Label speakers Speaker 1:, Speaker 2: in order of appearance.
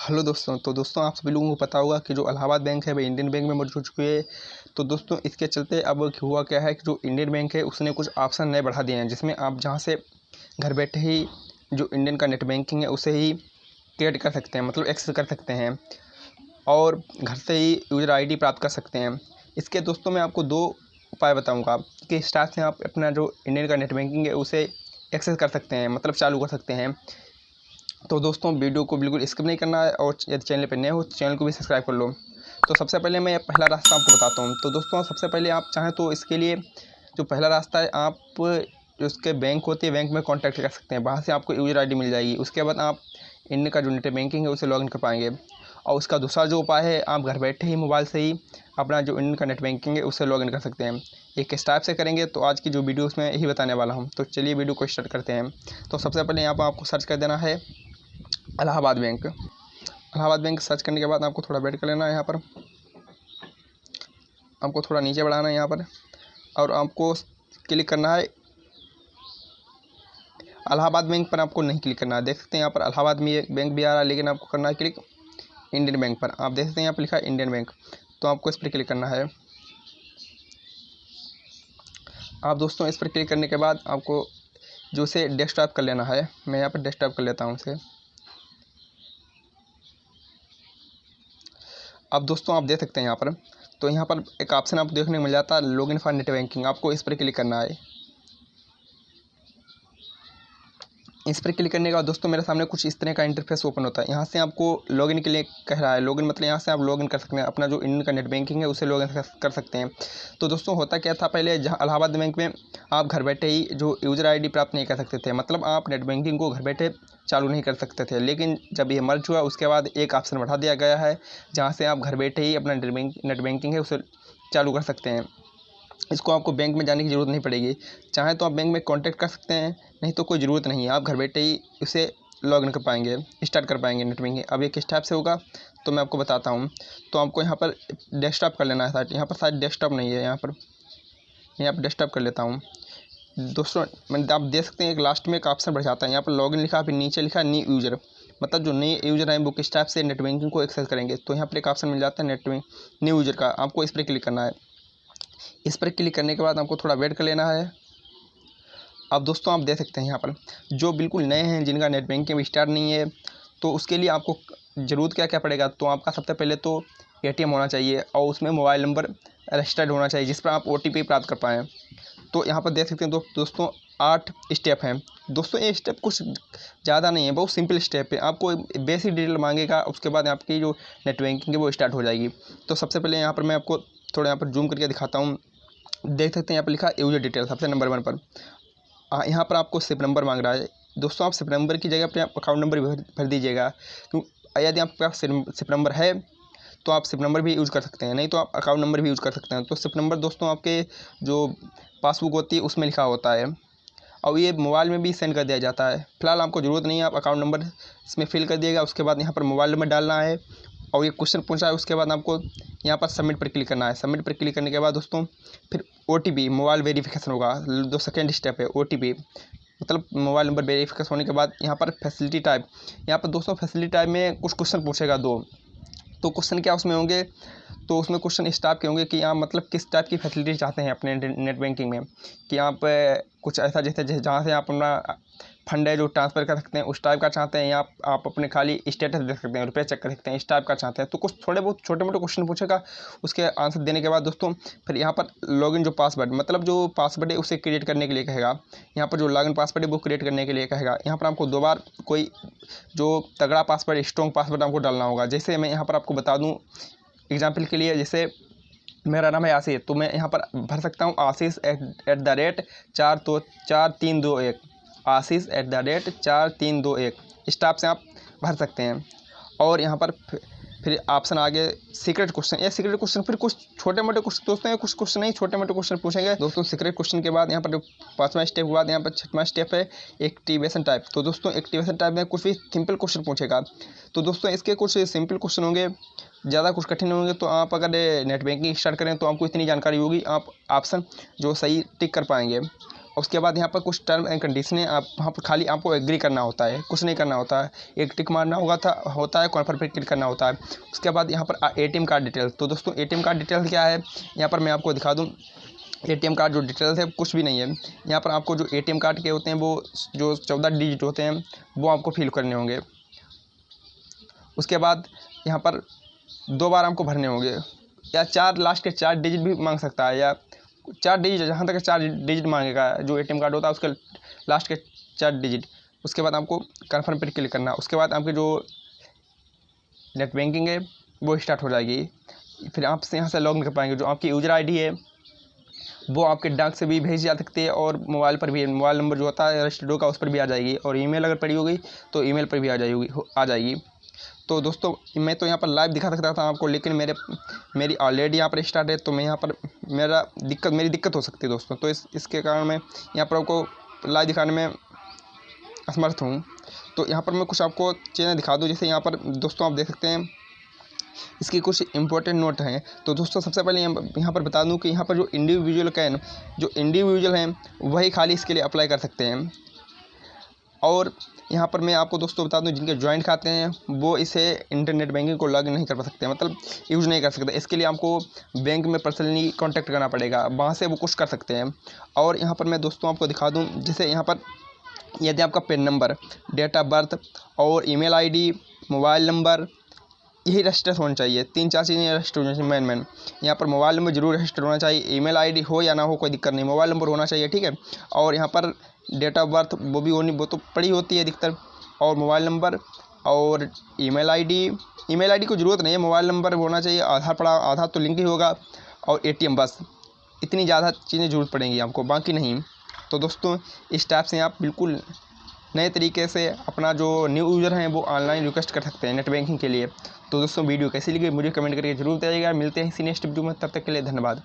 Speaker 1: Hello दोस्तों। तो दोस्तों आप सभी लोगों को पता होगा कि जो इलाहाबाद बैंक है वह इंडियन बैंक में मर्ज हो चुकी है। तो दोस्तों इसके चलते अब हुआ क्या है कि जो इंडियन बैंक है उसने कुछ ऑप्शन नए बढ़ा दिए हैं, जिसमें आप जहां से घर बैठे ही जो इंडियन का नेट बैंकिंग है उसे ही क्रिएट कर सकते हैं, मतलब एक्सेस कर सकते हैं और घर से ही यूज़र आईडी प्राप्त कर सकते हैं। इसके दोस्तों मैं आपको दो उपाय बताऊँगा कि इस टाइप से आप अपना जो इंडियन का नेट बैंकिंग है उसे एक्सेस कर सकते हैं, मतलब चालू कर सकते हैं। तो दोस्तों वीडियो को बिल्कुल स्किप नहीं करना है और यदि चैनल पर नए हो तो चैनल को भी सब्सक्राइब कर लो। तो सबसे पहले मैं पहला रास्ता आपको बताता हूँ। तो दोस्तों सबसे पहले आप चाहें तो इसके लिए जो पहला रास्ता है, आप जो उसके बैंक होती है बैंक में कॉन्टैक्ट कर सकते हैं, वहाँ से आपको यूज़र आईडी मिल जाएगी। उसके बाद आप इंडियन का जो नेट बैंकिंग है उसे लॉगिन कर पाएंगे। और उसका दूसरा जो उपाय है, आप घर बैठे ही मोबाइल से ही अपना जो इंडियन का नेट बैंकिंग है उसे लॉगिन कर सकते हैं। ये किस टाइप से करेंगे तो आज की जो वीडियो उसमें यही बताने वाला हूँ। तो चलिए वीडियो को स्टार्ट करते हैं। तो सबसे पहले यहाँ पर आपको सर्च कर देना है Allahabad bank. Allahabad bank search करने के बाद आपको थोड़ा वेट कर लेना है। यहाँ पर आपको थोड़ा नीचे बढ़ाना है यहाँ पर, और आपको क्लिक करना है इलाहाबाद बैंक पर। आपको नहीं क्लिक करना है, देख सकते हैं यहाँ पर इलाहाबाद में बैंक भी आ रहा है, लेकिन आपको करना है क्लिक इंडियन बैंक पर। आप देख सकते हैं यहाँ पर लिखा है इंडियन बैंक, तो आपको इस पर क्लिक करना है। आप दोस्तों इस पर क्लिक करने के बाद आपको जो से डेस्कटॉप कर लेना है। मैं यहाँ पर डेस्कटॉप कर लेता हूँ उसे। अब दोस्तों आप देख सकते हैं यहाँ पर, तो यहाँ पर एक ऑप्शन आपको देखने को मिल जाता है लॉगिन फॉर नेट बैंकिंग। आपको इस पर क्लिक करना है। इस पर क्लिक करने के बाद दोस्तों मेरे सामने कुछ इस तरह का इंटरफेस ओपन होता है। यहाँ से आपको लॉगिन के लिए कह रहा है। लॉगिन मतलब यहाँ से आप लॉगिन कर सकते हैं, अपना जो इंडियन का नेट बैंकिंग है उसे लॉगिन कर सकते हैं। तो दोस्तों होता क्या था, पहले जहाँ इलाहाबाद बैंक में आप घर बैठे ही जो यूज़र आईडी प्राप्त नहीं कर सकते थे, मतलब आप नेट बैंकिंग को घर बैठे चालू नहीं कर सकते थे। लेकिन जब ये मर्ज हुआ उसके बाद एक ऑप्शन बढ़ा दिया गया है, जहाँ से आप घर बैठे ही अपना नेट बैंकिंग है उसे चालू कर सकते हैं। इसको आपको बैंक में जाने की ज़रूरत नहीं पड़ेगी। चाहे तो आप बैंक में कांटेक्ट कर सकते हैं, नहीं तो कोई ज़रूरत नहीं है, आप घर बैठे ही इसे लॉगिन कर पाएंगे, स्टार्ट कर पाएंगे नेट बैंकिंग। अब ये किस टाइप से होगा तो मैं आपको बताता हूँ। तो आपको यहाँ पर डेस्कटॉप कर लेना है शायद। यहाँ पर शायद डेस्कटॉप नहीं है, यहाँ पर डेस्कटॉप कर लेता हूँ। दोस्तों आप देख सकते हैं एक लास्ट में एक ऑप्शन बढ़ जाता है, यहाँ पर लॉगिन लिखा, फिर नीचे लिखा न्यू यूज़र, मतलब जो नए यूज़र हैं वो किस टाइप से नेट बैंकिंग को एक्सेस करेंगे। तो यहाँ पर एक ऑप्शन मिल जाता है न्यू यूज़र का, आपको इस पर क्लिक करना है। इस पर क्लिक करने के बाद आपको थोड़ा वेट कर लेना है। अब दोस्तों आप देख सकते हैं यहाँ पर जो बिल्कुल नए हैं, जिनका नेट बैंकिंग भी स्टार्ट नहीं है, तो उसके लिए आपको ज़रूरत क्या क्या पड़ेगा। तो आपका सबसे पहले तो एटीएम होना चाहिए और उसमें मोबाइल नंबर रजिस्टर्ड होना चाहिए जिस पर आप ओटीपी प्राप्त कर पाएँ। तो यहाँ पर देख सकते हैं दोस्तों 8 स्टेप हैं। दोस्तों ये स्टेप कुछ ज़्यादा नहीं है, बहुत सिंपल स्टेप है। आपको बेसिक डिटेल मांगेगा, उसके बाद आपकी जो नेट बैंकिंग है वो स्टार्ट हो जाएगी। तो सबसे पहले यहाँ पर मैं आपको थोड़ा यहाँ पर जूम करके दिखाता हूँ। देख सकते हैं यहाँ पर लिखा है यूज़र डिटेल सबसे नंबर 1 पर। यहाँ पर आपको सिप नंबर मांग रहा है। दोस्तों आप सिप नंबर की जगह पर आप अकाउंट नंबर भर दीजिएगा, क्योंकि यदि आपके पास सिप नंबर है तो आप सिप नंबर भी यूज़ कर सकते हैं, नहीं तो आप अकाउंट नंबर भी यूज़ कर सकते हैं। तो सिप नंबर दोस्तों आपके जो पासबुक होती है उसमें लिखा होता है, और ये मोबाइल में भी सेंड कर दिया जाता है। फिलहाल आपको ज़रूरत नहीं है, आप अकाउंट नंबर इसमें फिल कर दिएगा। उसके बाद यहाँ पर मोबाइल नंबर डालना है और ये क्वेश्चन पूछा है। उसके बाद आपको यहाँ पर सबमिट पर क्लिक करना है। सबमिट पर क्लिक करने के बाद दोस्तों फिर ओटीपी मोबाइल वेरिफिकेशन होगा, जो सेकेंड स्टेप है ओटीपी, मतलब मोबाइल नंबर वेरिफिकेशन होने के बाद यहाँ पर फैसिलिटी टाइप, यहाँ पर दोस्तों फैसिलिटी टाइप में कुछ क्वेश्चन पूछेगा 2। तो क्वेश्चन क्या उसमें होंगे, तो उसमें क्वेश्चन इस टाइप के होंगे कि आप मतलब किस टाइप की फैसिलिटी चाहते हैं अपने नेट बैंकिंग में, कि आप कुछ ऐसा जैसे जहाँ से आप अपना फंड है जो ट्रांसफ़र कर सकते हैं उस टाइप का चाहते हैं, या आप अपने खाली स्टेटस देख सकते हैं, रुपये चेक कर सकते हैं, इस टाइप का चाहते हैं। तो कुछ थोड़े बहुत छोटे मोटे क्वेश्चन पूछेगा। उसके आंसर देने के बाद दोस्तों फिर यहाँ पर लॉगिन जो पासवर्ड, मतलब जो पासवर्ड है उसे क्रिएट करने के लिए कहेगा। यहाँ पर जो लॉगिन पासवर्ड है वो क्रिएट करने के लिए कहेगा। यहाँ पर आपको 2 बार कोई जो तगड़ा पासवर्ड, स्ट्रॉन्ग पासवर्ड आपको डालना होगा। जैसे मैं यहाँ पर आपको बता दूँ एग्जाम्पल के लिए, जैसे मेरा नाम है आशीष, तो मैं यहाँ पर भर सकता हूँ आशीष @4321, आशीष @4321, इस टाइप से आप भर सकते हैं। और यहाँ पर फिर ऑप्शन आगे सीक्रेट क्वेश्चन, ये सीक्रेट क्वेश्चन फिर कुछ छोटे मोटे क्वेश्चन दोस्तों, कुछ क्वेश्चन नहीं छोटे मोटे क्वेश्चन पूछेंगे दोस्तों। सीक्रेट क्वेश्चन के बाद यहाँ पर जो 5वां स्टेप के बाद यहाँ पर 6वां स्टेप है एक्टिवेशन टाइप। तो दोस्तों एक्टिवेशन टाइप में कुछ भी सिंपल क्वेश्चन पूछेगा। तो दोस्तों इसके कुछ सिंपल क्वेश्चन होंगे, ज़्यादा कुछ कठिन होंगे। तो आप अगर नेट बैंकिंग स्टार्ट करें तो आपको इतनी जानकारी होगी, आप ऑप्शन जो सही टिक कर पाएंगे। उसके बाद यहाँ पर कुछ टर्म एंड कंडीशन है, आप वहाँ पर खाली आपको एग्री करना होता है, कुछ नहीं करना होता है, एक टिक मारना होता है, कॉन्फर्म पर क्लिक करना होता है। उसके बाद यहाँ पर ATM कार्ड डिटेल। तो दोस्तों ATM कार्ड डिटेल क्या है, यहाँ पर मैं आपको दिखा दूँ। ATM कार्ड जो डिटेल्स है कुछ भी नहीं है, यहाँ पर आपको जो ATM कार्ड के होते हैं वो जो 14 डिजिट होते हैं वो आपको फिल करने होंगे। उसके बाद यहाँ पर 2 बार आपको भरने होंगे, या 4 लास्ट के 4 डिजिट भी मांग सकता है, या 4 डिजिट, जहाँ तक 4 डिजिट मांगेगा जो ATM कार्ड होता है उसके लास्ट के 4 डिजिट। उसके बाद आपको कन्फर्म पर क्लिक करना। उसके बाद आपकी जो नेट बैंकिंग है वो स्टार्ट हो जाएगी। फिर आप यहाँ से लॉगिन कर पाएंगे। जो आपकी यूज़र ID है वो आपके डाक से भी भेजी जा सकती है, और मोबाइल पर भी, मोबाइल नंबर जो होता है रजिस्टर्ड होगा उस पर भी आ जाएगी, और ईमेल अगर पड़ी होगी तो ईमेल पर भी आ जाएगी। तो दोस्तों मैं तो यहाँ पर लाइव दिखा सकता था आपको, लेकिन मेरी ऑलरेडी यहाँ पर स्टार्ट है, तो मैं यहाँ पर मेरी दिक्कत हो सकती है दोस्तों। तो इसके कारण मैं यहाँ पर आपको लाइव दिखाने में असमर्थ हूँ। तो यहाँ पर मैं कुछ आपको चीज़ें दिखा दूँ। जैसे यहाँ पर दोस्तों आप देख सकते हैं इसकी कुछ इंपॉर्टेंट नोट हैं। तो दोस्तों सबसे पहले यहाँ पर बता दूं कि यहाँ पर जो इंडिविजुअल हैं वही खाली इसके लिए अप्लाई कर सकते हैं। और यहाँ पर मैं आपको दोस्तों बता दूं जिनके जॉइंट खाते हैं वो इसे इंटरनेट बैंकिंग को लॉगिन नहीं कर सकते, मतलब यूज़ नहीं कर सकते। इसके लिए आपको बैंक में पर्सनली कॉन्टैक्ट करना पड़ेगा, वहाँ से वो कुछ कर सकते हैं। और यहाँ पर मैं दोस्तों आपको दिखा दूँ, जैसे यहाँ पर यदि आपका PAN number, date of birth और ईमेल ID, मोबाइल नंबर, यही रजिस्टर होना चाहिए। 3-4 चीज़ें रजिस्टर होनी चाहिए मेन। यहाँ पर मोबाइल नंबर जरूर रजिस्टर होना चाहिए, ईमेल ID हो या ना हो कोई दिक्कत नहीं, मोबाइल नंबर होना चाहिए, ठीक है। और यहाँ पर डेट ऑफ बर्थ वो तो पड़ी होती है अधिकतर, और मोबाइल नंबर और ईमेल ID को ज़रूरत नहीं है, मोबाइल नंबर होना चाहिए, आधार तो लिंक ही होगा, और ATM, बस इतनी ज़्यादा चीज़ें ज़रूरत पड़ेंगी आपको, बाकी नहीं। तो दोस्तों इस टाइप से आप बिल्कुल नए तरीके से अपना जो न्यू यूज़र हैं वो ऑनलाइन रिक्वेस्ट कर सकते हैं नेट बैंकिंग के लिए। तो दोस्तों वीडियो कैसी लगी मुझे कमेंट करके जरूर बताइएगा। मिलते हैं इसी नेक्स्ट वीडियो में, तब तक के लिए धन्यवाद।